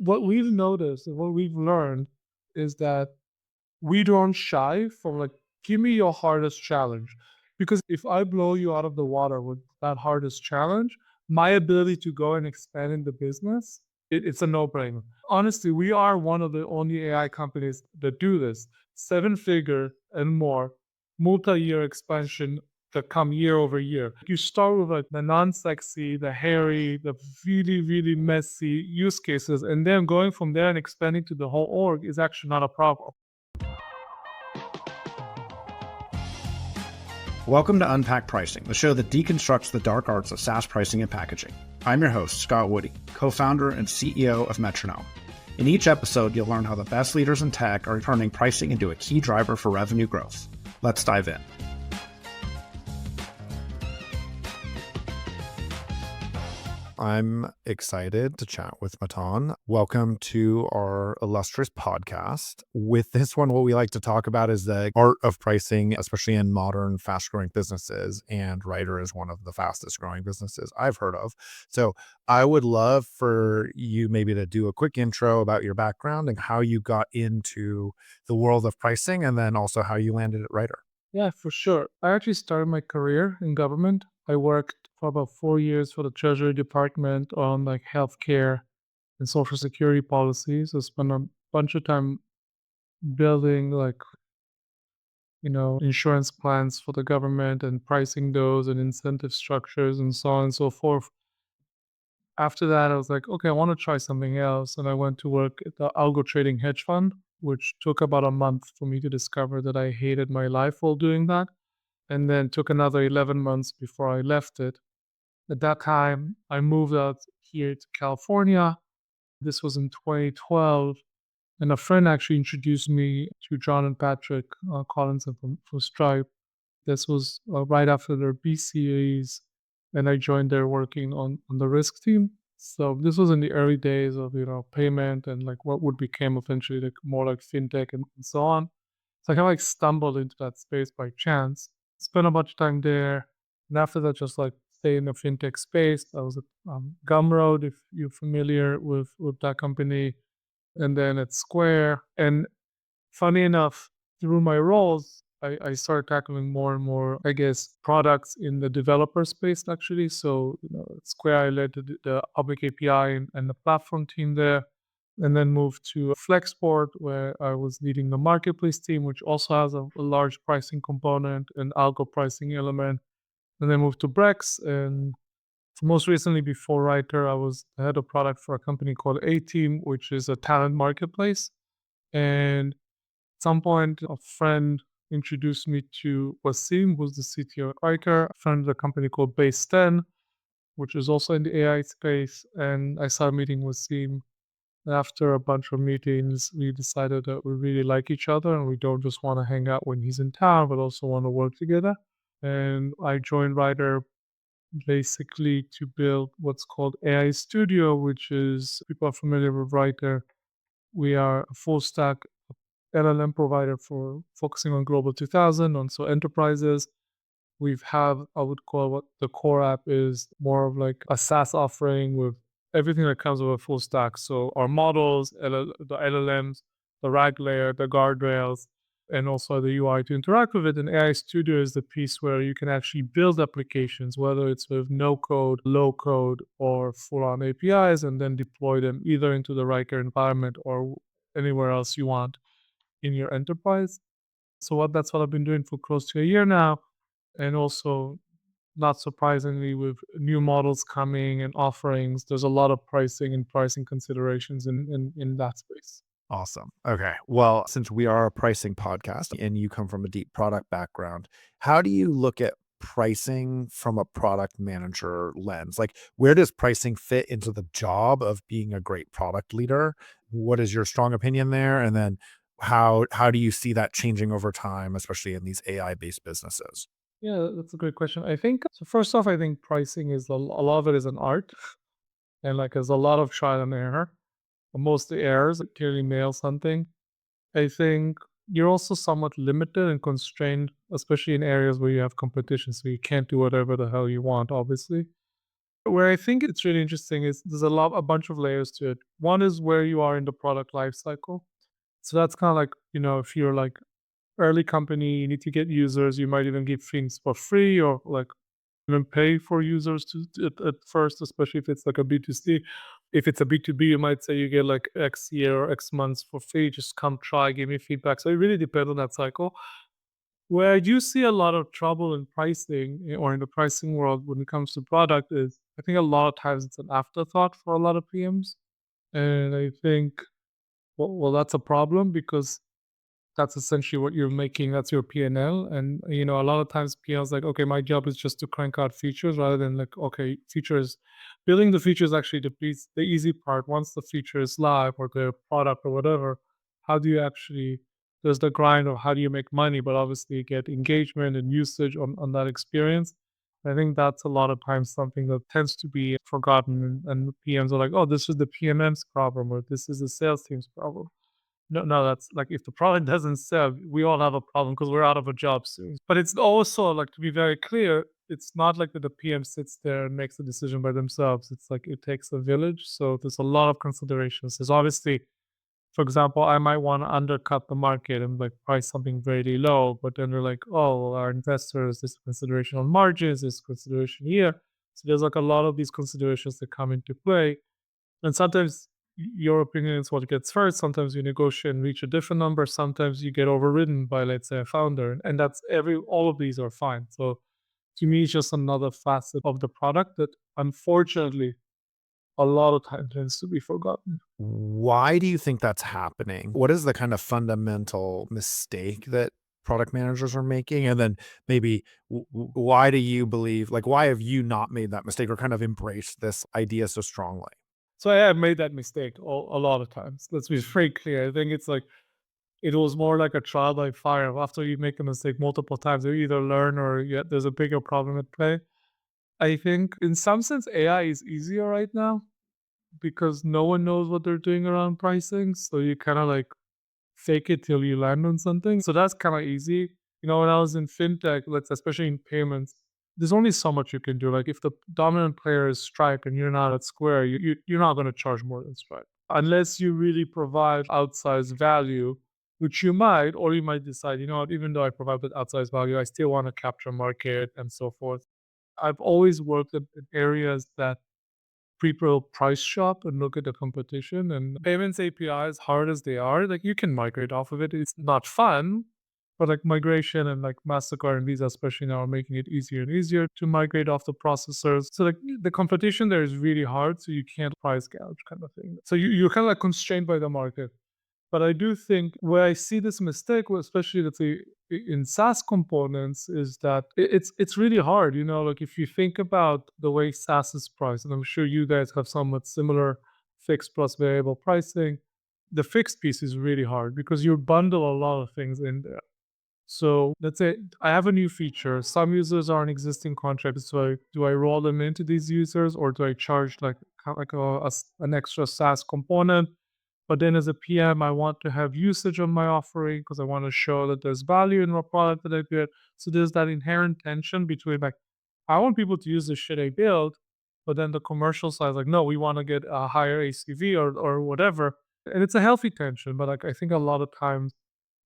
What we've noticed and what we've learned is that we don't shy from like, give me your hardest challenge. Because if I blow you out of the water with that hardest challenge, my ability to go and expand in the business, it's a no-brainer. Honestly, we are one of the only AI companies that do this. Seven figure and more, multi-year expansion that come year over year. You start with like the non-sexy, the hairy, the really, really messy use cases, and then going from there and expanding to the whole org is actually not a problem. Welcome to Unpack Pricing, the show that deconstructs the dark arts of SaaS pricing and packaging. I'm your host, Scott Woody, co-founder and CEO of Metronome. In each episode, you'll learn how the best leaders in tech are turning pricing into a key driver for revenue growth. Let's dive in. I'm excited to chat with Matan. Welcome to our illustrious podcast. With this one, what we like to talk about is the art of pricing, especially in modern, fast-growing businesses. And Writer is one of the fastest-growing businesses I've heard of. So I would love for you maybe to do a quick intro about your background and how you got into the world of pricing, and then also how you landed at Writer. Yeah, for sure. I actually started my career in government. I worked for about 4 years for the Treasury Department on like healthcare and social security policies. I spent a bunch of time building like, insurance plans for the government and pricing those and incentive structures and so on and so forth. After that, I was like, okay, I want to try something else. And I went to work at the algo trading hedge fund, which took about a month for me to discover that I hated my life while doing that. And then took another 11 months before I left it. At that time, I moved out here to California. This was in 2012. And a friend actually introduced me to John and Patrick Collinson from Stripe. This was right after their B series, and I joined there working on the risk team. So this was in the early days of payment and like what would become eventually like more like fintech and so on. So I kind of like stumbled into that space by chance. Spent a bunch of time there, and after that, just like stay in the fintech space. I was at Gumroad, if you're familiar with that company, and then at Square. And funny enough, through my roles, I started tackling more and more, I guess, products in the developer space actually. So, at Square, I led the public API and the platform team there, and then moved to Flexport, where I was leading the marketplace team, which also has a large pricing component and algo pricing element. And then moved to Brex, and most recently before Writer, I was the head of product for a company called A Team, which is a talent marketplace. And at some point, a friend introduced me to Wasim, who's the CTO at Riker. I founded a company called Base 10, which is also in the AI space. And I started meeting Wasim. After a bunch of meetings, we decided that we really like each other and we don't just want to hang out when he's in town, but also want to work together. And I joined Rider basically to build what's called AI Studio, which is, people are familiar with Writer. We are a full stack LLM provider for focusing on Global 2000, on so enterprises. We've have, I would call what the core app is more of like a SaaS offering with everything that comes with a full stack. So our models, the LLMs, the RAG layer, the guardrails, and also the UI to interact with it. And AI Studio is the piece where you can actually build applications, whether it's with no code, low code, or full on APIs, and then deploy them either into the Riker environment or anywhere else you want in your enterprise. So that's what I've been doing for close to a year now. And also, not surprisingly, with new models coming and offerings, there's a lot of pricing and pricing considerations in that space. Awesome. Okay. Well, since we are a pricing podcast and you come from a deep product background, how do you look at pricing from a product manager lens? Like, where does pricing fit into the job of being a great product leader? What is your strong opinion there? And then how do you see that changing over time, especially in these AI-based businesses? Yeah, that's a great question. I think so. First off, I think pricing is a lot of it is an art, and like there's a lot of trial and error. Most of the errors clearly nail something. I think you're also somewhat limited and constrained, especially in areas where you have competition. So you can't do whatever the hell you want, obviously. Where I think it's really interesting is there's a bunch of layers to it. One is where you are in the product life cycle. So that's kind of like, if you're like early company, you need to get users, you might even give things for free or like even pay for users at first, especially if it's like a B2C. If it's a B2B, you might say you get like X year or X months for free. Just come try, give me feedback. So it really depends on that cycle. Where I do see a lot of trouble in pricing or in the pricing world when it comes to product is I think a lot of times it's an afterthought for a lot of PMs. And I think, well, that's a problem because that's essentially what you're making. That's your P&L. And, a lot of times PL's like, okay, my job is just to crank out features rather than like, okay, features, building the features actually depletes the easy part. Once the feature is live or the product or whatever, how do you actually, there's the grind of how do you make money, but obviously get engagement and usage on that experience. I think that's a lot of times something that tends to be forgotten, and PMs are like, oh, this is the PMM's problem or this is the sales team's problem. No, no, that's like if the product doesn't sell, we all have a problem because we're out of a job soon. But it's also like to be very clear, it's not like that the PM sits there and makes a decision by themselves. It's like it takes a village. So there's a lot of considerations. There's obviously, for example, I might want to undercut the market and like price something very low, but then they're like, oh, well, our investors, this consideration on margins, this consideration here. So there's like a lot of these considerations that come into play. And sometimes your opinion is what gets first. Sometimes you negotiate and reach a different number. Sometimes you get overridden by, let's say, a founder. And that's all of these are fine. So to me, it's just another facet of the product that unfortunately a lot of time tends to be forgotten. Why do you think that's happening? What is the kind of fundamental mistake that product managers are making? And then maybe why do you believe, like, why have you not made that mistake or kind of embraced this idea so strongly? So I have made that mistake a lot of times. Let's be very clear. I think it's like it was more like a trial by fire. After you make a mistake multiple times, you either learn or there's a bigger problem at play. I think in some sense AI is easier right now because no one knows what they're doing around pricing. So you kind of like fake it till you land on something. So that's kind of easy. When I was in fintech, let's especially in payments, there's only so much you can do. Like if the dominant player is Stripe and you're not at Square, you're not going to charge more than Stripe unless you really provide outsized value, which you might, or you might decide, what, even though I provide that outsized value, I still want to capture market and so forth. I've always worked in areas that people price shop and look at the competition, and payments APIs, hard as they are, like you can migrate off of it. It's not fun, but like migration and like MasterCard and Visa, especially now, are making it easier and easier to migrate off the processors. So like the competition there is really hard. So you can't price gouge kind of thing. So you're kind of like constrained by the market. But I do think where I see this mistake, especially let's say in SaaS components, is that it's really hard. Like if you think about the way SaaS is priced, and I'm sure you guys have somewhat similar fixed plus variable pricing. The fixed piece is really hard because you bundle a lot of things in there. So let's say I have a new feature. Some users are in existing contracts. So do I roll them into these users, or do I charge like an extra SaaS component? But then as a PM, I want to have usage of my offering because I want to show that there's value in the product that I get. So there's that inherent tension between like, I want people to use the shit I build, but then the commercial side is like, no, we want to get a higher ACV or whatever. And it's a healthy tension, but like I think a lot of times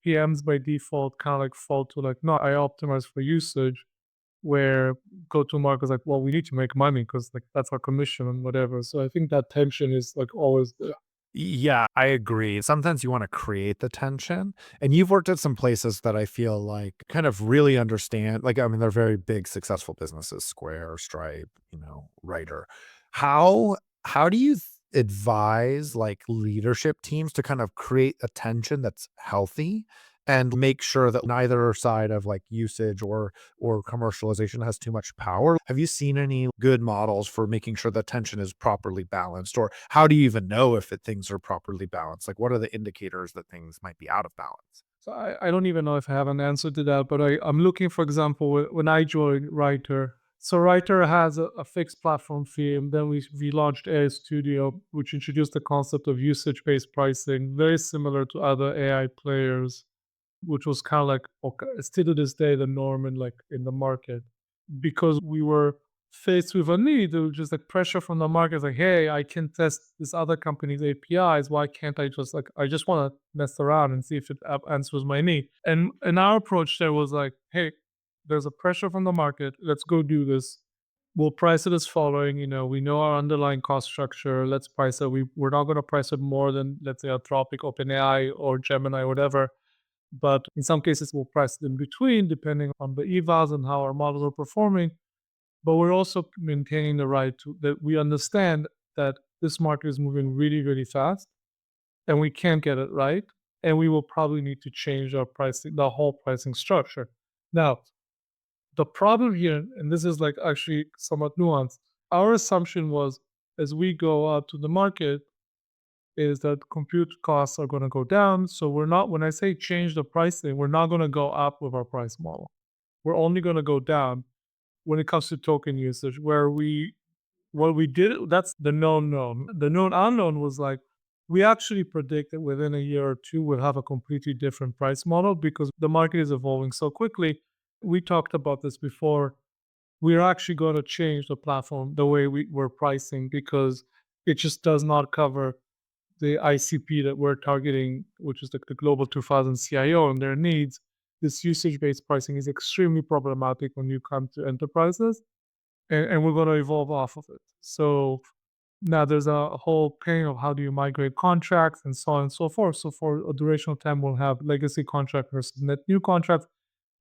PMs by default kind of like fall to like, no, I optimize for usage, where go to market is like, well, we need to make money because like that's our commission and whatever. So I think that tension is like always there. Yeah, I agree. Sometimes you want to create the tension. And you've worked at some places that I feel like kind of really understand. Like, I mean, they're very big, successful businesses, Square, Stripe, Writer. How do you advise like leadership teams to kind of create a tension that's healthy and make sure that neither side of like usage or commercialization has too much power? Have you seen any good models for making sure the tension is properly balanced? Or how do you even know if things are properly balanced? Like, what are the indicators that things might be out of balance? So I don't even know if I have an answer to that, but I'm looking, for example, when I joined Writer. So Writer has a fixed platform fee, and then we launched AI Studio, which introduced the concept of usage-based pricing, very similar to other AI players, which was kind of like okay, still to this day the norm in like in the market because we were faced with a need, there was just like pressure from the market, like, hey, I can test this other company's APIs. Why can't I just like I just want to mess around and see if it answers my need? And our approach there was like, hey, there's a pressure from the market. Let's go do this. We'll price it as following. We know our underlying cost structure. Let's price it. We're not going to price it more than, let's say, Anthropic, OpenAI, or Gemini, whatever. But in some cases, we'll price it in between, depending on the evals and how our models are performing. But we're also maintaining the right to that we understand that this market is moving really, really fast, and we can't get it right, and we will probably need to change our pricing, the whole pricing structure. Now, the problem here, and this is like actually somewhat nuanced, our assumption was as we go out to the market is that compute costs are going to go down. So we're not, when I say change the pricing, we're not going to go up with our price model. We're only going to go down when it comes to token usage, where what we did, that's the known known. The known unknown was like, we actually predict that within a year or two, we'll have a completely different price model because the market is evolving so quickly. We talked about this before. We're actually going to change the platform, the way we're pricing, because it just does not cover the ICP that we're targeting, which is the Global 2000 CIO and their needs. This usage based pricing is extremely problematic when you come to enterprises, and we're going to evolve off of it. So now there's a whole pain of how do you migrate contracts and so on and so forth. So for a durational time, we'll have legacy contract versus net new contracts.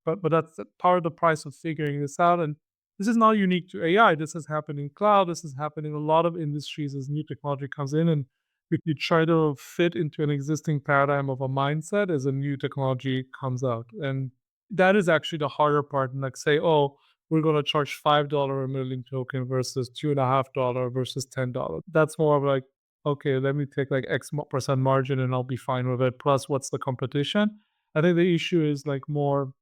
But that's part of the price of figuring this out. And this is not unique to AI. This has happened in cloud. This is happening in a lot of industries as new technology comes in, and you try to fit into an existing paradigm of a mindset as a new technology comes out. And that is actually the harder part. And like say, oh, we're going to charge $5 a million token versus $2.50 versus $10. That's more of like, okay, let me take like X% margin and I'll be fine with it. Plus, what's the competition? I think the issue is like more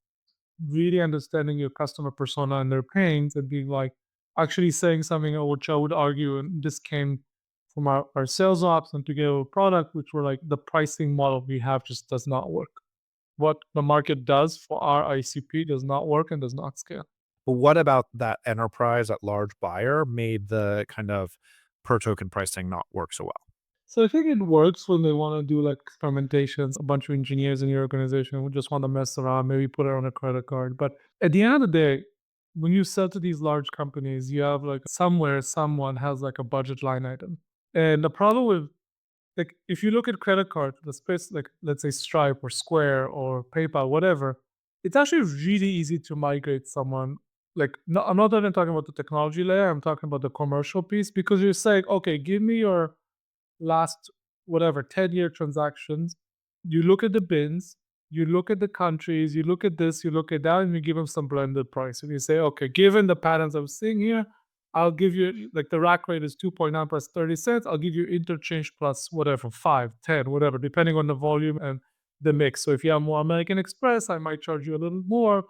really understanding your customer persona and their pains and being like actually saying something which I would argue, and this came from our sales ops and together with product, which were like the pricing model we have just does not work. What the market does for our ICP does not work and does not scale. But what about that enterprise, that large buyer made the kind of per token pricing not work so well? So I think it works when they want to do like experimentations. A bunch of engineers in your organization would just want to mess around, maybe put it on a credit card. But at the end of the day, when you sell to these large companies, you have like somewhere someone has like a budget line item. And the problem with like if you look at credit card, the space like let's say Stripe or Square or PayPal, whatever, it's actually really easy to migrate someone. Like no, I'm not even talking about the technology layer. I'm talking about the commercial piece because you're saying, okay, give me your last whatever 10-year transactions, you look at the bins, you look at the countries, you look at this, you look at that, and you give them some blended price. And you say, okay, given the patterns I'm seeing here, I'll give you like the rack rate is 2.9 plus 30 cents. I'll give you interchange plus whatever, 5, 10, whatever, depending on the volume and the mix. So if you have more American Express, I might charge you a little more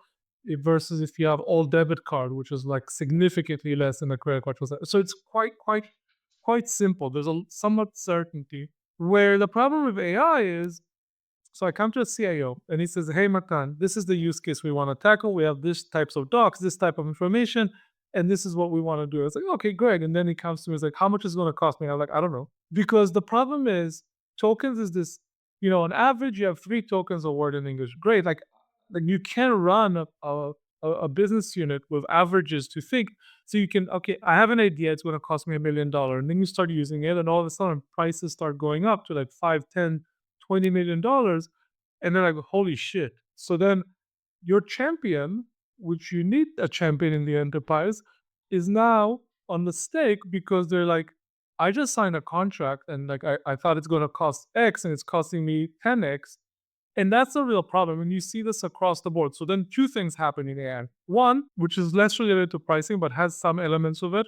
versus if you have all debit card, which is like significantly less than a credit card. So it's quite simple. There's a somewhat certainty. Where the problem with AI is, so I come to a CIO and he says, "Hey, Matan, this is the use case we want to tackle. We have this types of docs, this type of information, and this is what we want to do." I was like, "Okay, great." And then he comes to me, he's like, "How much is it going to cost me?" I'm like, "I don't know," because the problem is tokens is this. On average, you have 3 tokens a word in English. Great, like you can run a business unit with averages to think. So you can, okay, I have an idea, it's going to cost me $1 million. And then you start using it, and all of a sudden prices start going up to like 5, 10, $20 million. And they're like, holy shit. So then your champion, which you need a champion in the enterprise, is now on the stake because they're like, I just signed a contract and like I thought it's going to cost X and it's costing me 10X. And that's a real problem. And you see this across the board. So then 2 things happen in AI. One, which is less related to pricing, but has some elements of it.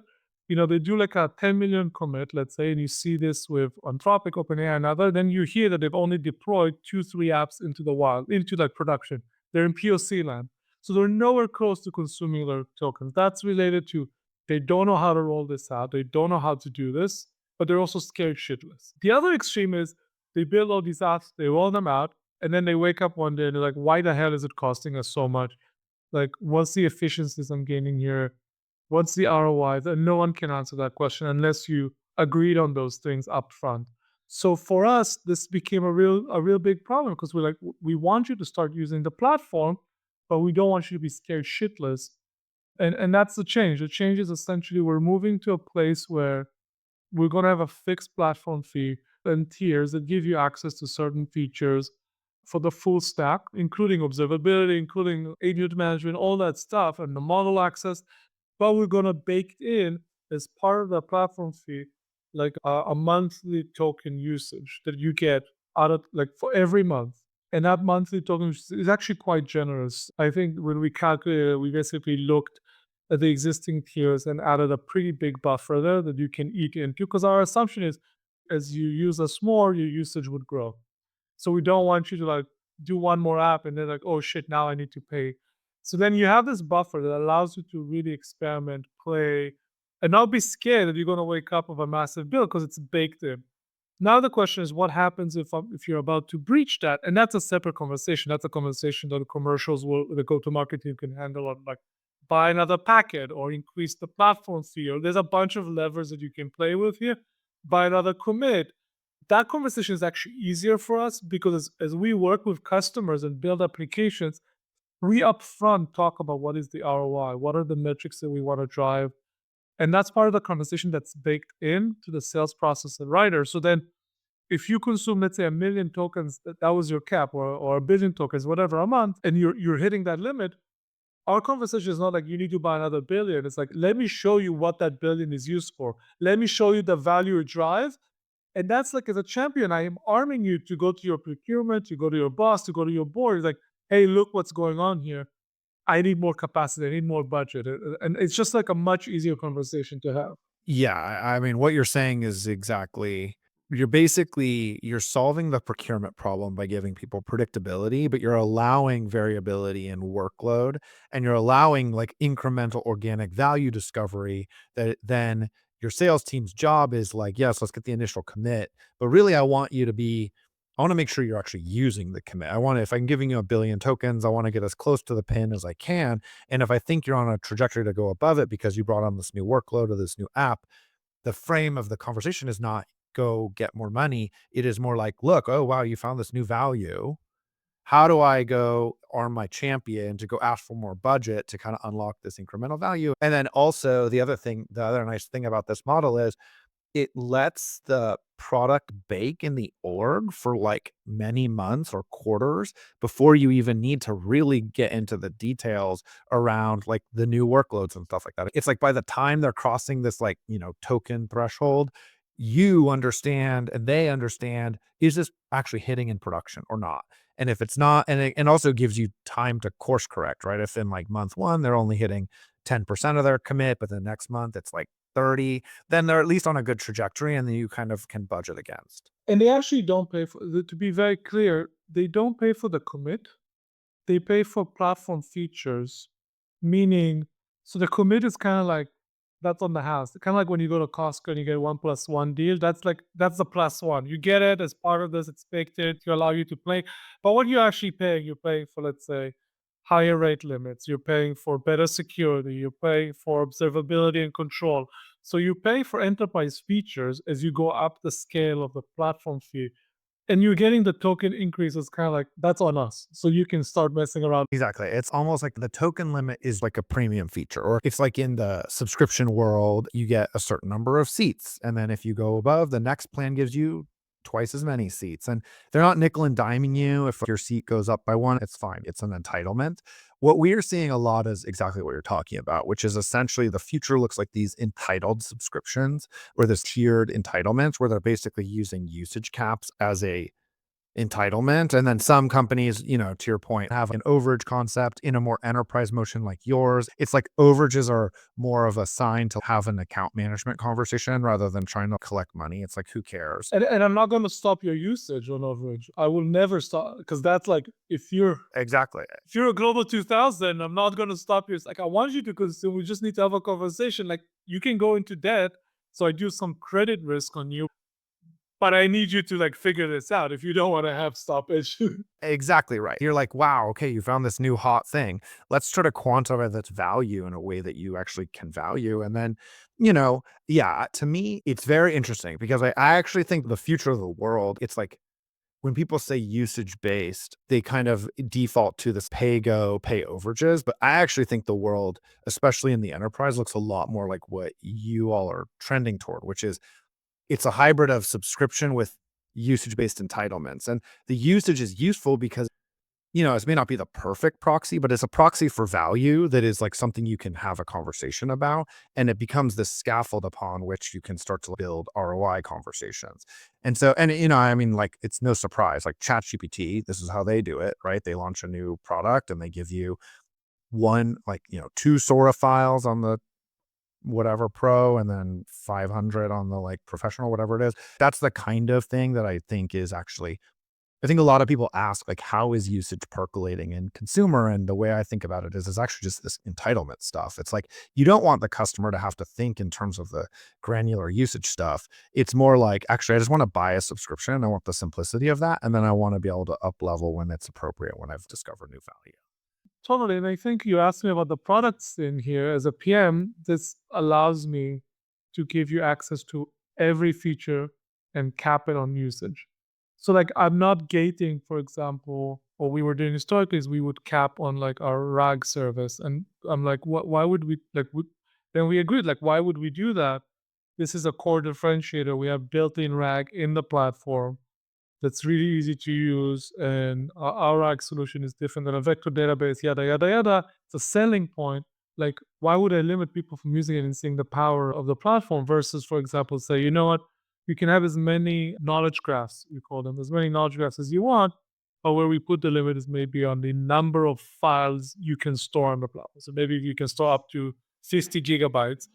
They do like a 10 million commit, let's say, and you see this with Anthropic, OpenAI, and other. Then you hear that they've only deployed 2, 3 apps into the wild, into like production. They're in POC land. So they're nowhere close to consuming their tokens. That's related to they don't know how to roll this out. They don't know how to do this, but they're also scared shitless. The other extreme is they build all these apps, they roll them out, and then they wake up one day and they're like, why the hell is it costing us so much? Like, what's the efficiencies I'm gaining here? What's the ROI? And no one can answer that question unless you agreed on those things upfront. So for us, this became a real big problem because we're like, we want you to start using the platform, but we don't want you to be scared shitless. And that's the change. The change is essentially we're moving to a place where we're going to have a fixed platform fee and tiers that give you access to certain features for the full stack, including observability, including agent management, all that stuff, and the model access. But we're going to bake in as part of the platform fee, like a monthly token usage that you get out of like for every month. And that monthly token is actually quite generous. I think when we calculated, we basically looked at the existing tiers and added a pretty big buffer there that you can eat into. Because our assumption is as you use us more, your usage would grow. So we don't want you to like do one more app and then like, oh shit, now I need to pay. So then you have this buffer that allows you to really experiment, play, and not be scared that you're going to wake up with a massive bill because it's baked in. Now the question is, what happens if you're about to breach that? And that's a separate conversation. That's a conversation that the commercials will, the go-to-market team can handle on like buy another packet or increase the platform fee. Or there's a bunch of levers that you can play with here. Buy another commit. That conversation is actually easier for us because as we work with customers and build applications, we upfront talk about what is the ROI, what are the metrics that we want to drive, and that's part of the conversation that's baked into the sales process and writer. So then if you consume, let's say, 1 million tokens, that was your cap, or 1 billion tokens, whatever a month, and you're hitting that limit, our conversation is not like you need to buy another billion. It's like, let me show you what that billion is used for. Let me show you the value it drives. And that's like as a champion, I am arming you to go to your procurement, to go to your boss, to go to your board. It's like, hey, look what's going on here. I need more capacity. I need more budget. And it's just like a much easier conversation to have. Yeah, I mean, what you're saying is exactly you're solving the procurement problem by giving people predictability, but you're allowing variability in workload, and you're allowing like incremental organic value discovery that then your sales team's job is like, yes, let's get the initial commit, but really I want to make sure you're actually using the commit. If I'm giving you 1 billion tokens, I want to get as close to the pin as I can. And if I think you're on a trajectory to go above it because you brought on this new workload or this new app, the frame of the conversation is not go get more money. It is more like, look, oh, wow, you found this new value. How do I go arm my champion to go ask for more budget to kind of unlock this incremental value? And then also the other nice thing about this model is it lets the product bake in the org for, like, many months or quarters before you even need to really get into the details around, like, the new workloads and stuff like that. It's like by the time they're crossing this, like, token threshold, you understand and they understand, is this actually hitting in production or not? And if it's not, and also gives you time to course correct, right? If in, like, month 1, they're only hitting 10% of their commit, but the next month it's, like, 30, then they're at least on a good trajectory, and then you kind of can budget against. And they actually don't pay for, to be very clear, they don't pay for the commit. They pay for platform features, meaning, so the commit is kind of like that's on the house. Kind of like when you go to Costco and you get 1+1 deal. That's the plus one. You get it as part of this. It's baked in to allow you to play. But what you're actually paying, you're paying for, let's say, higher rate limits. You're paying for better security. You're paying for observability and control. So you pay for enterprise features as you go up the scale of the platform fee, and you're getting the token increases kind of like that's on us. So you can start messing around. Exactly. It's almost like the token limit is like a premium feature, or it's like in the subscription world, you get a certain number of seats. And then if you go above, the next plan gives you twice as many seats. And they're not nickel and diming you. If your seat goes up by one, it's fine. It's an entitlement. What we are seeing a lot is exactly what you're talking about, which is essentially the future looks like these entitled subscriptions or this tiered entitlements where they're basically using usage caps as a entitlement. And then some companies, to your point, have an overage concept in a more enterprise motion like yours. It's like overages are more of a sign to have an account management conversation rather than trying to collect money. It's like, who cares? And I'm not going to stop your usage on overage. I will never stop because that's like Exactly. if you're a global 2000, I'm not going to stop you. It's like I want you to consume. We just need to have a conversation. Like you can go into debt, so I do some credit risk on you. but I need you to like figure this out if you don't want to have stoppage. Exactly right. You're like, wow, okay, you found this new hot thing. Let's try to quantify that's value in a way that you actually can value. And then, yeah, to me, it's very interesting because I actually think the future of the world, it's like when people say usage based, they kind of default to this pay go, pay overages. But I actually think the world, especially in the enterprise, looks a lot more like what you all are trending toward, which is it's a hybrid of subscription with usage based entitlements. And the usage is useful because it may not be the perfect proxy, but it's a proxy for value that is like something you can have a conversation about. And it becomes this scaffold upon which you can start to build ROI conversations. And so, I mean, like, it's no surprise, like ChatGPT, this is how they do it, right? They launch a new product and they give you one, like, two Sora files on the whatever pro and then 500 on the like professional, whatever it is. That's the kind of thing that I think is actually I think a lot of people ask, like, how is usage percolating in consumer? And the way I think about it is actually just this entitlement stuff. It's like you don't want the customer to have to think in terms of the granular usage stuff. It's more like, actually, I just want to buy a subscription. I want the simplicity of that. And then I want to be able to up level when it's appropriate, when I've discovered new value. Totally. And I think you asked me about the products in here. As a PM, this allows me to give you access to every feature and cap it on usage. So like I'm not gating, for example, what we were doing historically is we would cap on like our RAG service. And I'm like, what why would we like would then we agreed, like, why would we do that? This is a core differentiator. We have built-in RAG in the platform that's really easy to use, and our RAG solution is different than a vector database, yada, yada, yada. It's a selling point. Like, why would I limit people from using it and seeing the power of the platform versus, for example, say, you know what, you can have as many knowledge graphs, you call them, as many knowledge graphs as you want, but where we put the limit is maybe on the number of files you can store on the platform. So maybe you can store up to 50 gigabytes,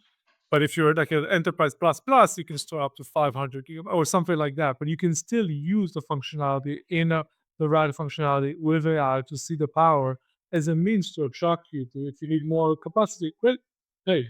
but if you're like an enterprise plus plus, you can store up to 500 gigabytes or something like that. But you can still use the functionality the right functionality with AI to see the power as a means to attract you to. If you need more capacity, great. Hey,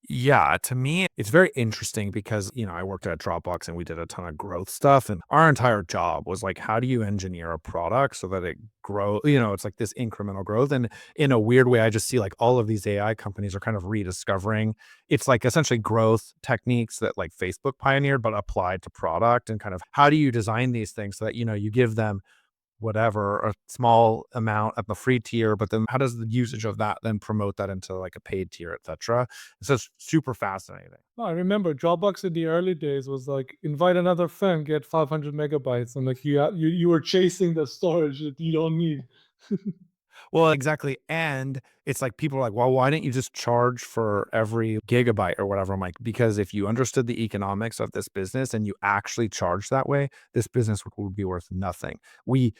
Yeah, to me, it's very interesting because, I worked at Dropbox and we did a ton of growth stuff. And our entire job was like, how do you engineer a product so that it grow, it's like this incremental growth. And in a weird way, I just see like all of these AI companies are kind of rediscovering it's like essentially growth techniques that like Facebook pioneered, but applied to product and kind of how do you design these things so that, you give them whatever, a small amount at the free tier, but then how does the usage of that then promote that into like a paid tier, et cetera? So it's super fascinating. oh, I remember Dropbox in the early days was like invite another friend, get 500 megabytes, and like you were chasing the storage that you don't need. Well, exactly. And it's like people are like, well, why didn't you just charge for every gigabyte or whatever? I'm like, because if you understood the economics of this business and you actually charge that way, this business would be worth nothing. We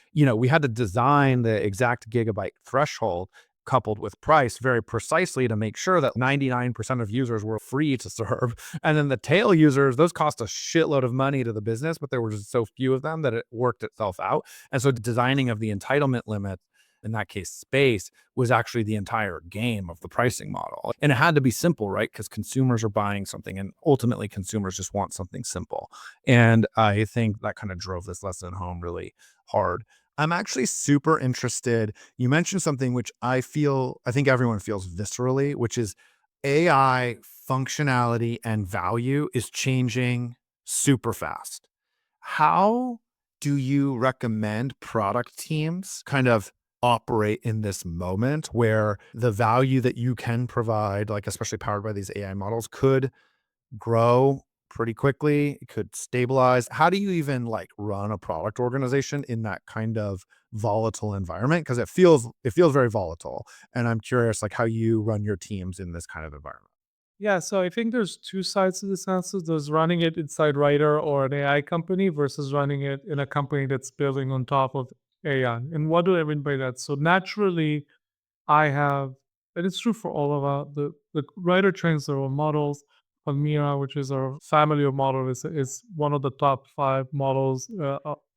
had to design the exact gigabyte threshold coupled with price very precisely to make sure that 99% of users were free to serve. And then the tail users, those cost a shitload of money to the business, but there were just so few of them that it worked itself out. And so designing of the entitlement limit in that case, space was actually the entire game of the pricing model. And it had to be simple, right? Because consumers are buying something and ultimately consumers just want something simple. And I think that kind of drove this lesson home really hard. I'm actually super interested. You mentioned something which I think everyone feels viscerally, which is AI functionality and value is changing super fast. How do you recommend product teams kind of operate in this moment where the value that you can provide, like especially powered by these AI models, could grow pretty quickly, it could stabilize? How do you even like run a product organization in that kind of volatile environment? Because it feels very volatile. And I'm curious like how you run your teams in this kind of environment. Yeah, so I think there's two sides to this answer. There's running it inside Writer or an AI company versus running it in a company that's building on top of AI. And what do I mean by that? So naturally, I have, and it's true for all of the Writer trains their own models. Palmyra, which is our family of models, is one of the top 5 models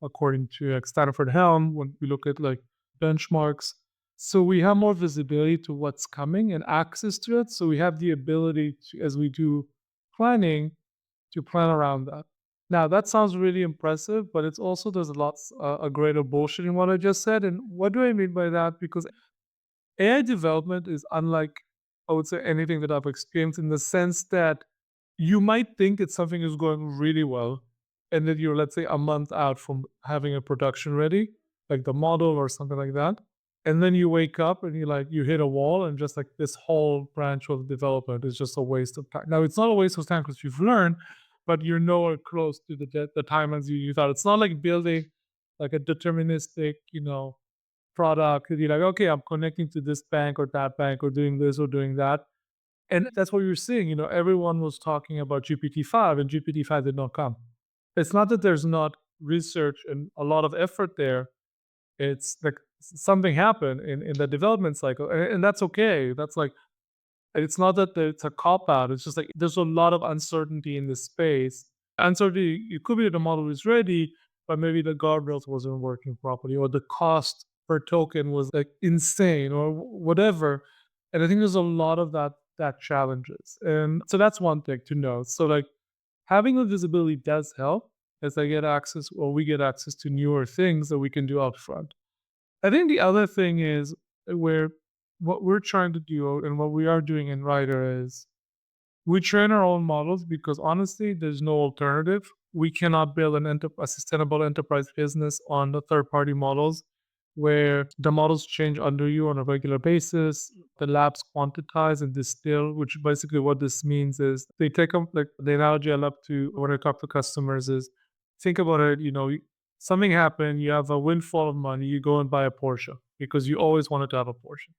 according to like Stanford Helm. When we look at like benchmarks, so we have more visibility to what's coming and access to it. So we have the ability to, as we do planning, to plan around that. Now that sounds really impressive, but it's also there's lots a greater bullshit in what I just said. And what do I mean by that? Because AI development is unlike, I would say, anything that I've experienced in the sense that you might think that something is going really well, and that you're, let's say, a month out from having a production ready, like the model or something like that. And then you wake up and you hit a wall, and just like this whole branch of development is just a waste of time. Now, it's not a waste of time because you've learned, but you're nowhere close to the timelines you thought. It's not like building like a deterministic, product. You're like, okay, I'm connecting to this bank or that bank or doing this or doing that. And that's what you're seeing. Everyone was talking about GPT-5 and GPT-5 did not come. It's not that there's not research and a lot of effort there. It's like something happened in the development cycle. And that's okay. That's like, it's not that it's a cop out. It's just like there's a lot of uncertainty in this space. Uncertainty, it could be that the model is ready, but maybe the guardrails wasn't working properly, or the cost per token was like insane, or whatever. And I think there's a lot of that challenges. And so that's one thing to know. So like having the visibility does help as I get access or we get access to newer things that we can do upfront. I think the other thing is where what we're trying to do and what we are doing in Writer is we train our own models because honestly, there's no alternative. We cannot build a sustainable enterprise business on the third party models where the models change under you on a regular basis. The labs quantize and distill, which basically what this means is they take them like the analogy I love to when I talk to customers is think about it, something happened, you have a windfall of money, you go and buy a Porsche because you always wanted to have a Porsche.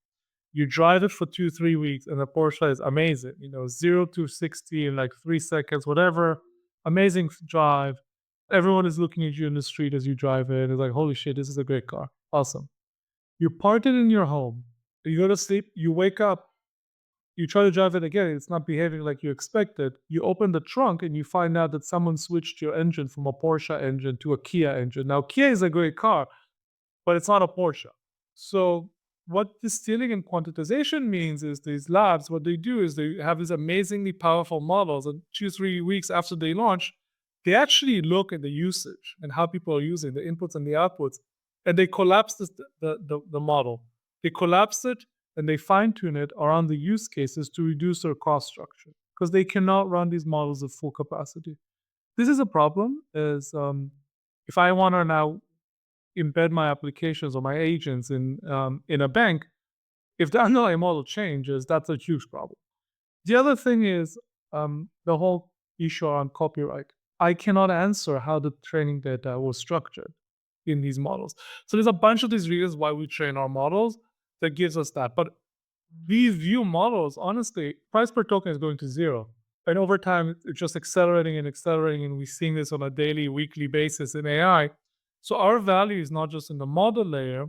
You drive it for 2, 3 weeks, and the Porsche is amazing, 0 to 60 in, like, 3 seconds, whatever. Amazing drive. Everyone is looking at you in the street as you drive it. It's like, "Holy shit, this is a great car. Awesome." You park it in your home. You go to sleep, you wake up, you try to drive it again, it's not behaving like you expected. You open the trunk, and you find out that someone switched your engine from a Porsche engine to a Kia engine. Now, Kia is a great car, but it's not a Porsche. So what distilling and quantitization means is these labs, what they do is they have these amazingly powerful models, and 2, 3 weeks after they launch, they actually look at the usage and how people are using the inputs and the outputs, and they collapse the model. They collapse it and they fine tune it around the use cases to reduce their cost structure because they cannot run these models at full capacity. This is a problem. Is if I want to now embed my applications or my agents in a bank, if the underlying model changes, that's a huge problem. The other thing is the whole issue on copyright. I cannot answer how the training data was structured in these models. So there's a bunch of these reasons why we train our models that gives us that. But these view models, honestly, price per token is going to zero. And over time, it's just accelerating and accelerating. And we're seeing this on a daily, weekly basis in AI. So our value is not just in the model layer,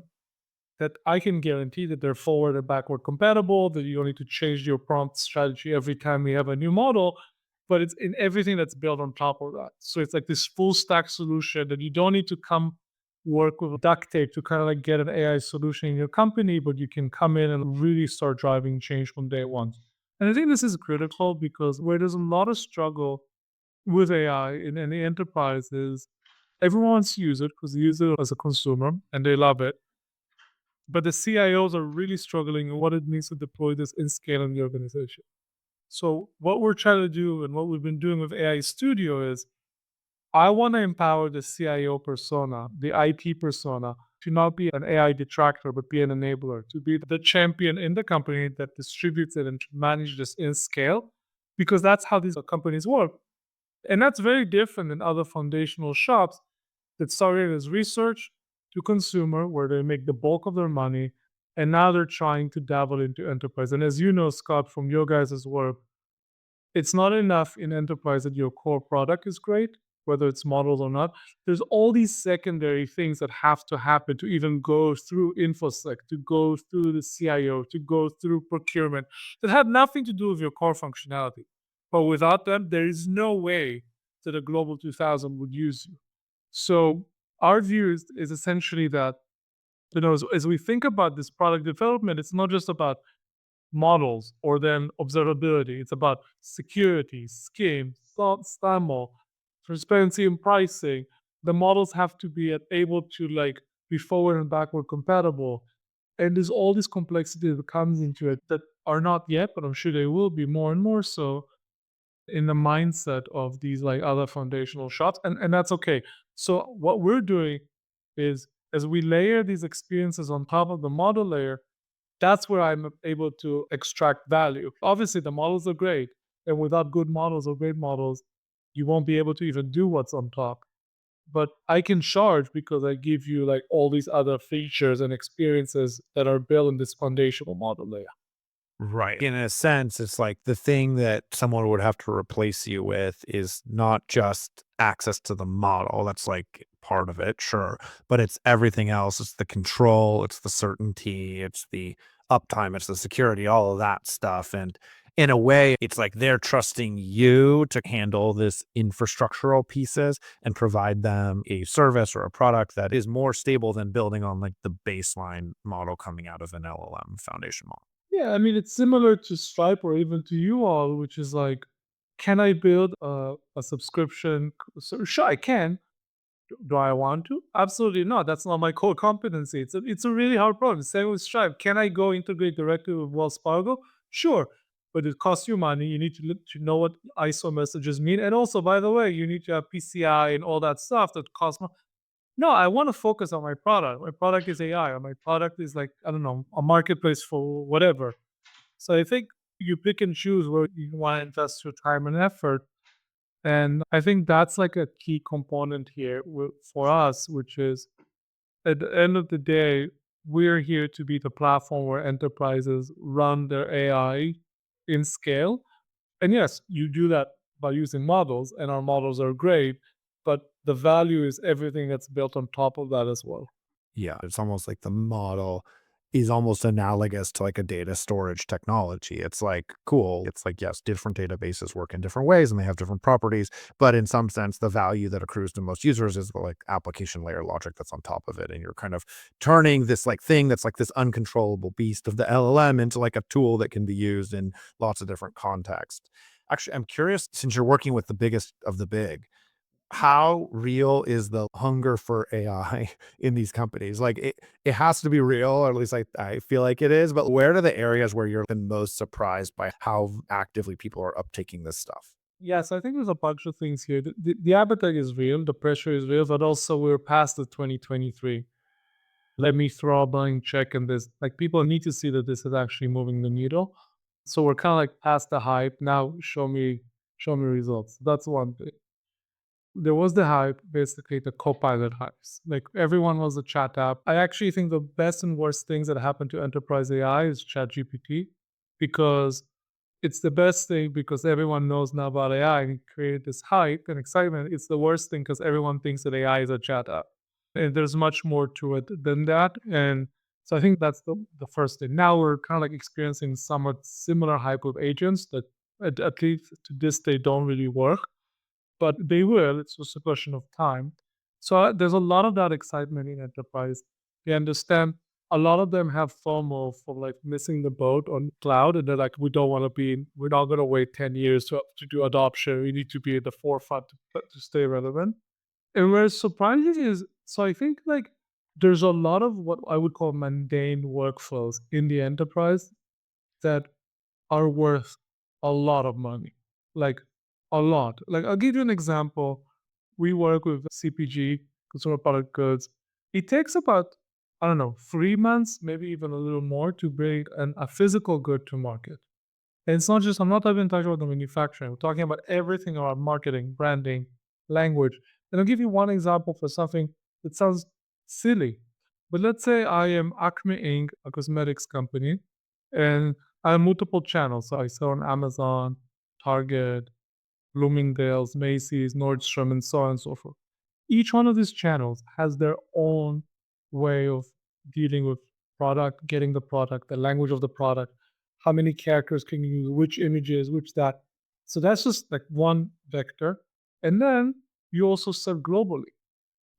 that I can guarantee that they're forward and backward compatible, that you don't need to change your prompt strategy every time we have a new model, but it's in everything that's built on top of that. So it's like this full stack solution that you don't need to come work with duct tape to kind of like get an AI solution in your company, but you can come in and really start driving change from day one. And I think this is critical because where there's a lot of struggle with AI in any enterprise is everyone wants to use it because they use it as a consumer and they love it, but the CIOs are really struggling in what it means to deploy this in scale in the organization. So what we're trying to do and what we've been doing with AI Studio is I want to empower the CIO persona, the IT persona, to not be an AI detractor, but be an enabler, to be the champion in the company that distributes it and to manage this in scale, because that's how these companies work. And that's very different than other foundational shops that started as research to consumer, where they make the bulk of their money, and now they're trying to dabble into enterprise. And as you know, Scott, from your guys' work, it's not enough in enterprise that your core product is great, whether it's models or not. There's all these secondary things that have to happen to even go through InfoSec, to go through the CIO, to go through procurement that have nothing to do with your core functionality. But without them, there is no way that a Global 2000 would use you. So our view is essentially that, as we think about this product development, it's not just about models or then observability. It's about security, scheme, SAML, transparency in pricing. The models have to be able to like be forward and backward compatible. And there's all this complexity that comes into it that are not yet, but I'm sure they will be more and more so in the mindset of these like other foundational shops. And that's okay. So what we're doing is as we layer these experiences on top of the model layer, that's where I'm able to extract value. Obviously, the models are great, and without good models or great models, you won't be able to even do what's on top. But I can charge because I give you like all these other features and experiences that are built in this foundational model layer. Right. In a sense, it's like the thing that someone would have to replace you with is not just access to the model. That's like part of it, sure. But it's everything else. It's the control, it's the certainty, it's the uptime, it's the security, all of that stuff. And in a way, it's like they're trusting you to handle this infrastructural pieces and provide them a service or a product that is more stable than building on like the baseline model coming out of an LLM foundation model. Yeah, I mean, it's similar to Stripe or even to you all, which is like, can I build a subscription? So, sure, I can. Do I want to? Absolutely not. That's not my core competency. It's a really hard problem. Same with Stripe. Can I go integrate directly with Wells Fargo? Sure. But it costs you money. You need to look to know what ISO messages mean. And also, by the way, you need to have PCI and all that stuff that costs more. No, I want to focus on my product. My product is AI, or my product is like, I don't know, a marketplace for whatever. So I think you pick and choose where you want to invest your time and effort. And I think that's like a key component here for us, which is at the end of the day, we're here to be the platform where enterprises run their AI in scale. And yes, you do that by using models, and our models are great, but the value is everything that's built on top of that as well. Yeah, it's almost like the model is almost analogous to like a data storage technology. It's like, cool. It's like, yes, different databases work in different ways and they have different properties. But in some sense, the value that accrues to most users is the like application layer logic that's on top of it. And you're kind of turning this like thing that's like this uncontrollable beast of the LLM into like a tool that can be used in lots of different contexts. Actually, I'm curious, since you're working with the biggest of the big, how real is the hunger for AI in these companies? Like it has to be real, or at least I feel like it is. But where are the areas where you're been most surprised by how actively people are uptaking this stuff? Yes, I think there's a bunch of things here. The appetite is real, the pressure is real, but also we're past the 2023. Let me throw a blank check in this. Like people need to see that this is actually moving the needle. So we're kind of like past the hype. Now show me results. That's one thing. There was the hype, basically the Copilot hypes. Like everyone was a chat app. I actually think the best and worst things that happened to enterprise AI is ChatGPT because it's the best thing because everyone knows now about AI and it created this hype and excitement. It's the worst thing because everyone thinks that AI is a chat app. And there's much more to it than that. And so I think that's the first thing. Now we're kind of like experiencing somewhat similar hype with agents that at least to this they don't really work, but they will. It's just a question of time. So there's a lot of that excitement in enterprise. They understand a lot of them have FOMO for like missing the boat on cloud, and they're like, we don't want to be. We're not going to wait 10 years to do adoption. We need to be at the forefront to stay relevant. And whereas surprising is, so I think like there's a lot of what I would call mundane workflows in the enterprise that are worth a lot of money, like a lot. Like I'll give you an example. We work with CPG, consumer product goods. It takes about, I don't know, 3 months, maybe even a little more to bring a physical good to market. And it's not just, I'm not even talking about the manufacturing. We're talking about everything around marketing, branding, language. And I'll give you one example for something that sounds silly. But let's say I am Acme Inc., a cosmetics company, and I have multiple channels. So I sell on Amazon, Target, Bloomingdale's, Macy's, Nordstrom, and so on and so forth. Each one of these channels has their own way of dealing with product, getting the product, the language of the product, how many characters can you use, which images, which that. So that's just like one vector. And then you also sell globally,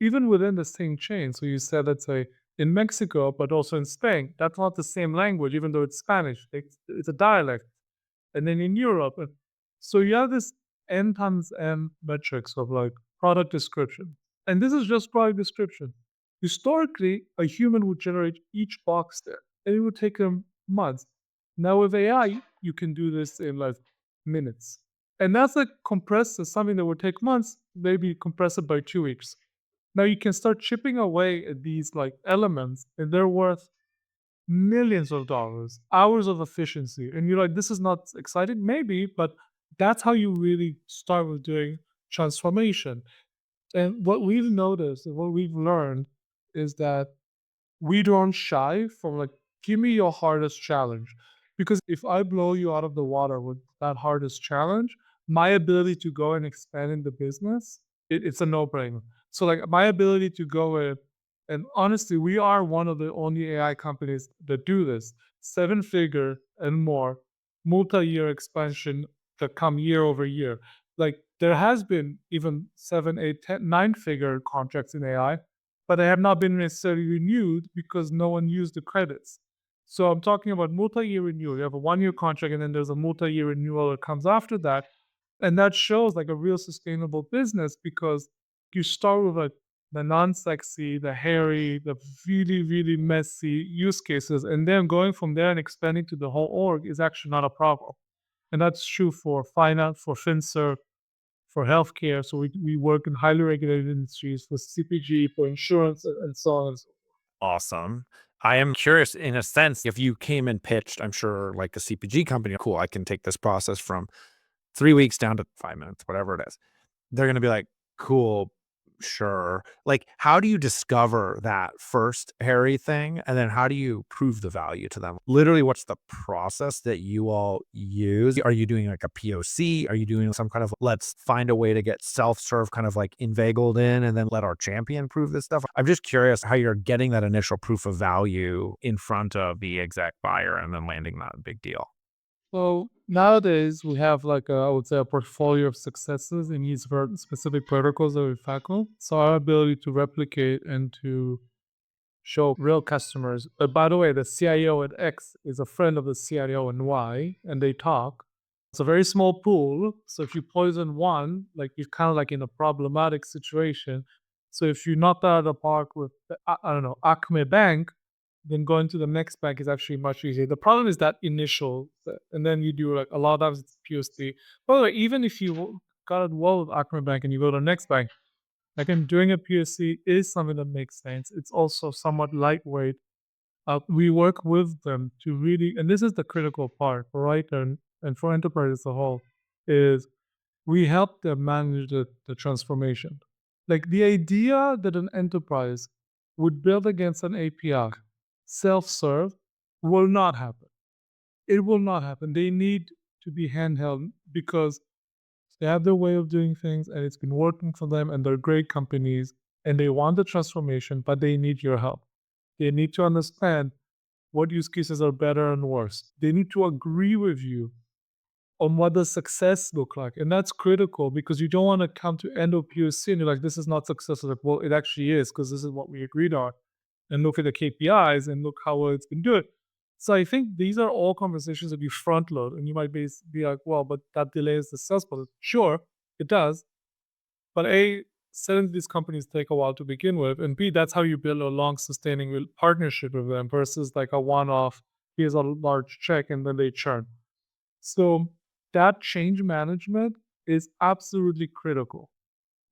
even within the same chain. So you said, let's say, in Mexico, but also in Spain. That's not the same language, even though it's Spanish. It's a dialect. And then in Europe. So you have this n times n metrics of like product description. And this is just product description. Historically, a human would generate each box there, and it would take them months. Now with AI, you can do this in like minutes. And that's like compressed to something that would take months, maybe compress it by 2 weeks. Now you can start chipping away at these like elements, and they're worth millions of dollars, hours of efficiency. And you're like, this is not exciting? Maybe, but that's how you really start with doing transformation. And what we've noticed and what we've learned is that we don't shy from like, give me your hardest challenge. Because if I blow you out of the water with that hardest challenge, my ability to go and expand in the business, it's a no-brainer. So like my ability to go in, and honestly, we are one of the only AI companies that do this. Seven figure and more, multi-year expansion that come year over year. Like there has been even 7, 8, 10, 9 figure contracts in AI, but they have not been necessarily renewed because no one used the credits. So I'm talking about multi-year renewal. You have a 1 year contract, and then there's a multi-year renewal that comes after that. And that shows like a real sustainable business because you start with like the non-sexy, the hairy, the really, really messy use cases. And then going from there and expanding to the whole org is actually not a problem. And that's true for finance, for FinServ, for healthcare. So we work in highly regulated industries for CPG, for insurance, and so on and so forth. Awesome. I am curious in a sense, if you came and pitched, I'm sure like a CPG company, cool, I can take this process from 3 weeks down to 5 minutes, whatever it is. They're gonna be like, "Cool, sure." Like, how do you discover that first hairy thing, and then how do you prove the value to them? Literally, what's the process that you all use? Are you doing, like, a POC? Are you doing some kind of, "Let's find a way to get self-serve kind of, like, inveigled in, and then let our champion prove this stuff?" I'm just curious how you're getting that initial proof of value in front of the exact buyer and then landing that big deal. So nowadays we have like I would say a portfolio of successes in each specific protocols that we tackle. So our ability to replicate and to show real customers. But by the way, the CIO at X is a friend of the CIO in Y, and they talk. It's a very small pool. So if you poison one, like you're kind of like in a problematic situation. So if you knock that out of the park with, I don't know, Acme Bank, then going to the next bank is actually much easier. The problem is that initial, and then you do like a lot of times it's POC. By the way, even if you got it well with Acme Bank and you go to the next bank, again, doing a POC is something that makes sense. It's also somewhat lightweight. We work with them to really, and this is the critical part, right? And for enterprise as a whole, is we help them manage the transformation. Like the idea that an enterprise would build against an API, self-serve, will not happen. It will not happen. They need to be handheld because they have their way of doing things and it's been working for them and they're great companies and they want the transformation, but they need your help. They need to understand what use cases are better and worse. They need to agree with you on what does success look like. And that's critical because you don't want to come to end of POC and you're like, this is not successful. Like, well, it actually is because this is what we agreed on. And look at the KPIs and look how well it's been doing. So I think these are all conversations that you front load and you might be like, well, but that delays the sales process. Sure, it does. But A, selling these companies take a while to begin with. And B, that's how you build a long sustaining partnership with them versus like a one off, here's a large check and then they churn. So that change management is absolutely critical.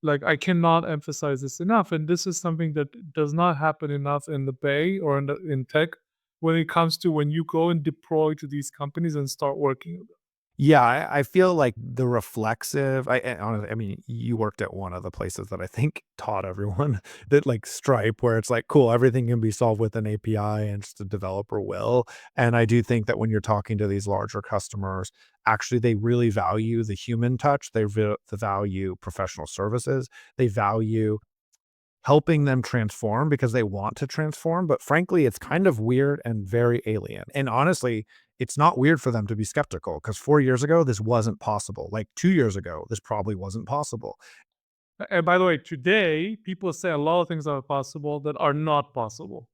Like I cannot emphasize this enough. And this is something that does not happen enough in the Bay or in tech when it comes to when you go and deploy to these companies and start working with them. Yeah, I feel like the reflexive honestly, I mean, you worked at one of the places that I think taught everyone that like Stripe, where it's like, cool, everything can be solved with an API and just a developer will. And I do think that when you're talking to these larger customers, actually they really value the human touch. They value professional services. They value helping them transform because they want to transform, but frankly, it's kind of weird and very alien. And honestly, it's not weird for them to be skeptical because 4 years ago, this wasn't possible. Like 2 years ago, this probably wasn't possible. And by the way, today people say a lot of things are possible that are not possible.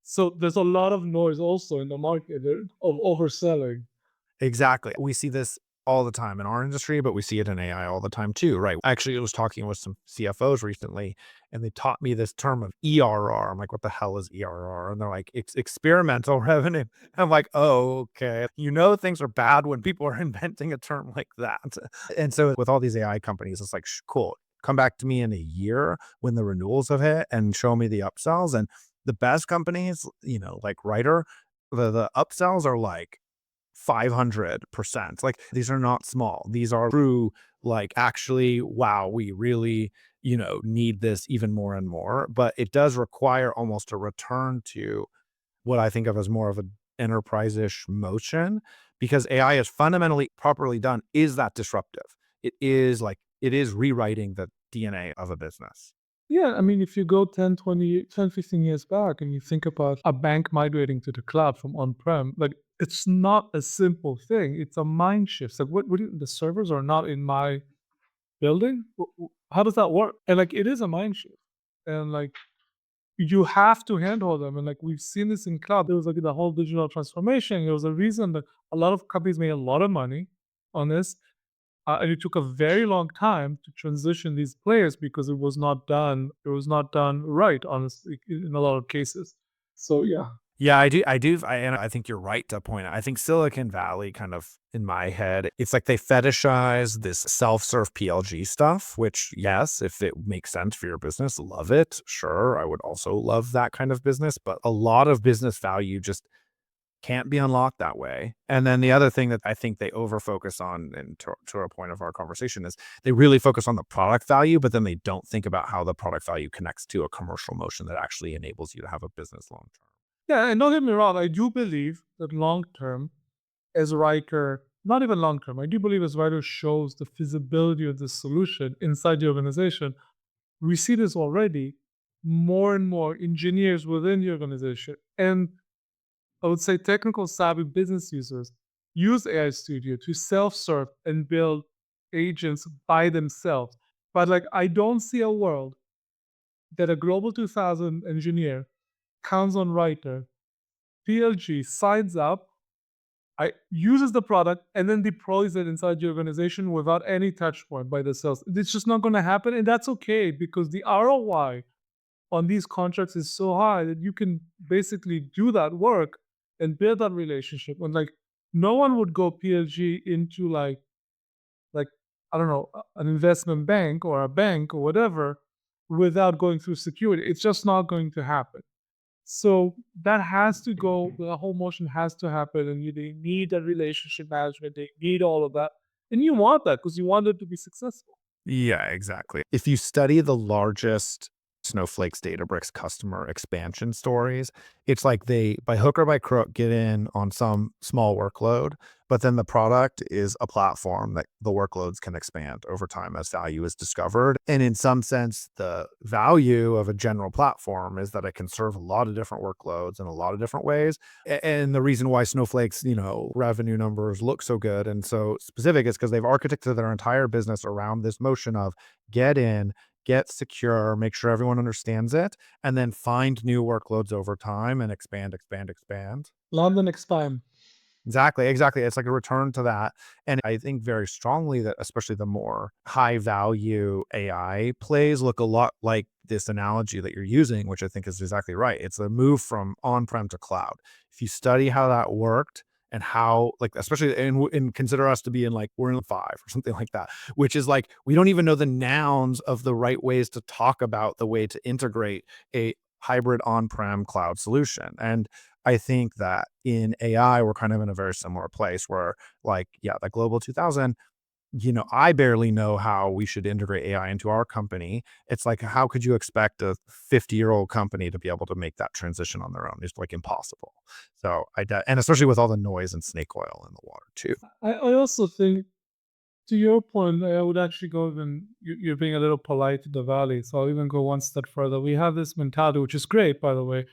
So there's a lot of noise also in the market of overselling. Exactly. We see this all the time in our industry, but we see it in AI all the time too, right? Actually, I was talking with some CFOs recently, and they taught me this term of ERR. I'm like, what the hell is ERR? And they're like, it's experimental revenue. I'm like, oh, okay. You know, things are bad when people are inventing a term like that. And so with all these AI companies, it's like, cool. Come back to me in a year when the renewals have hit and show me the upsells. And the best companies, like Writer, the upsells are like 500%. Like, these are not small. These are true, like, actually, wow, we really, need this even more and more. But it does require almost a return to what I think of as more of an enterprise-ish motion, because AI is fundamentally properly done is that disruptive. It is rewriting the DNA of a business. Yeah, I mean, if you go 10, 20, 10, 15 years back and you think about a bank migrating to the cloud from on-prem, like it's not a simple thing. It's a mind shift. It's like, the servers are not in my building? How does that work? And like, it is a mind shift. And like, you have to handhold them. And like, we've seen this in cloud. There was like the whole digital transformation. There was a reason that a lot of companies made a lot of money on this, and it took a very long time to transition these players because it was not done. It was not done right, honestly, in a lot of cases. So yeah, Yeah, and I think you're right to point out. I think Silicon Valley kind of in my head, it's like they fetishize this self-serve PLG stuff, which yes, if it makes sense for your business, love it. Sure, I would also love that kind of business, but a lot of business value just can't be unlocked that way. And then the other thing that I think they over focus on, and to a point of our conversation, is they really focus on the product value, but then they don't think about how the product value connects to a commercial motion that actually enables you to have a business long term. yeah, and don't get me wrong. I do believe that long term, as Riker, not even long term, I do believe as Riker shows the feasibility of the solution inside the organization. We see this already. More and more engineers within the organization, and I would say technical savvy business users, use AI Studio to self-serve and build agents by themselves. But like, I don't see a world that a global 2000 engineer counts on Writer, PLG, signs up, I uses the product, and then deploys it inside the organization without any touch point by themselves. It's just not going to happen, and that's okay because the ROI on these contracts is so high that you can basically do that work and build that relationship. And like, no one would go PLG into like I don't know, an investment bank or a bank or whatever without going through security. It's just not going to happen. So that has to go. The whole motion has to happen, and they need that relationship management. They need all of that, and you want that because you want it to be successful. Yeah, exactly. If you study the largest Snowflake's Databricks customer expansion stories, it's like they, by hook or by crook, get in on some small workload, but then the product is a platform that the workloads can expand over time as value is discovered. And in some sense, the value of a general platform is that it can serve a lot of different workloads in a lot of different ways. And the reason why Snowflake's, revenue numbers look so good and so specific is because they've architected their entire business around this motion of get in, get secure, make sure everyone understands it, and then find new workloads over time and expand, expand, expand. London expand. Exactly, exactly. It's like a return to that. And I think very strongly that especially the more high value AI plays look a lot like this analogy that you're using, which I think is exactly right. It's a move from on-prem to cloud. If you study how that worked and how, like, especially and consider us to be in like we're in five or something like that, which is like we don't even know the nouns of the right ways to talk about the way to integrate a hybrid on-prem cloud solution. And I think that in AI, we're kind of in a very similar place where, like, yeah, the global 2000, I barely know how we should integrate AI into our company. It's like, how could you expect a 50-year-old company to be able to make that transition on their own? It's like impossible. So and especially with all the noise and snake oil in the water too. I also think, to your point, I would actually go even, you're being a little polite in the valley, so I'll even go one step further. We have this mentality, which is great, by the way,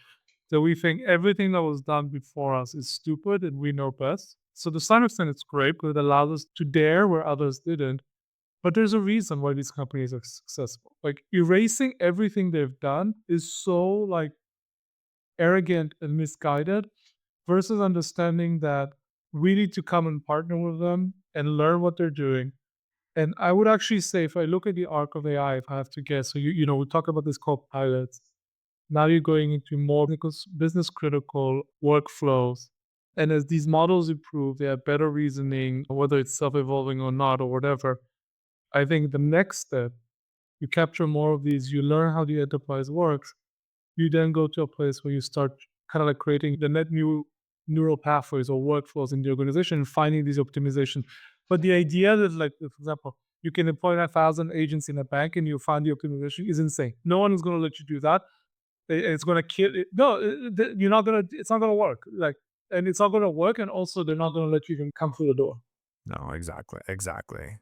that we think everything that was done before us is stupid and we know best. So to some extent, it's great because it allows us to dare where others didn't. But there's a reason why these companies are successful. Like, erasing everything they've done is so like arrogant and misguided versus understanding that we need to come and partner with them and learn what they're doing. And I would actually say, if I look at the arc of AI, if I have to guess, so we talk about this called pilots. Now you're going into more business critical workflows. And as these models improve, they have better reasoning, whether it's self evolving or not, or whatever. I think the next step, you capture more of these, you learn how the enterprise works. You then go to a place where you start kind of like creating the net new neural pathways or workflows in the organization and finding these optimization. But the idea that, like, for example, you can employ 1,000 agents in a bank and you find the optimization is insane. No one is going to let you do that. It's going to kill it. No, you're not going to, it's not going to work. Like, and it's not going to work. And also, they're not going to let you even come through the door. No, exactly. Exactly.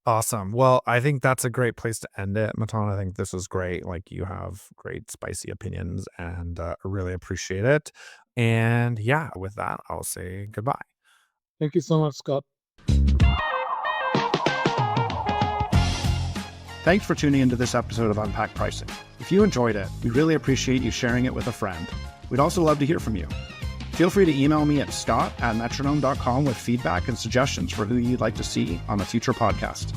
Awesome. Well, I think that's a great place to end it, Matan. I think this was great. Like, you have great spicy opinions, and I really appreciate it. And yeah, with that, I'll say goodbye. Thank you so much, Scott. Thanks for tuning into this episode of Unpack Pricing. If you enjoyed it, we really appreciate you sharing it with a friend. We'd also love to hear from you. Feel free to email me at scott@metronome.com with feedback and suggestions for who you'd like to see on a future podcast.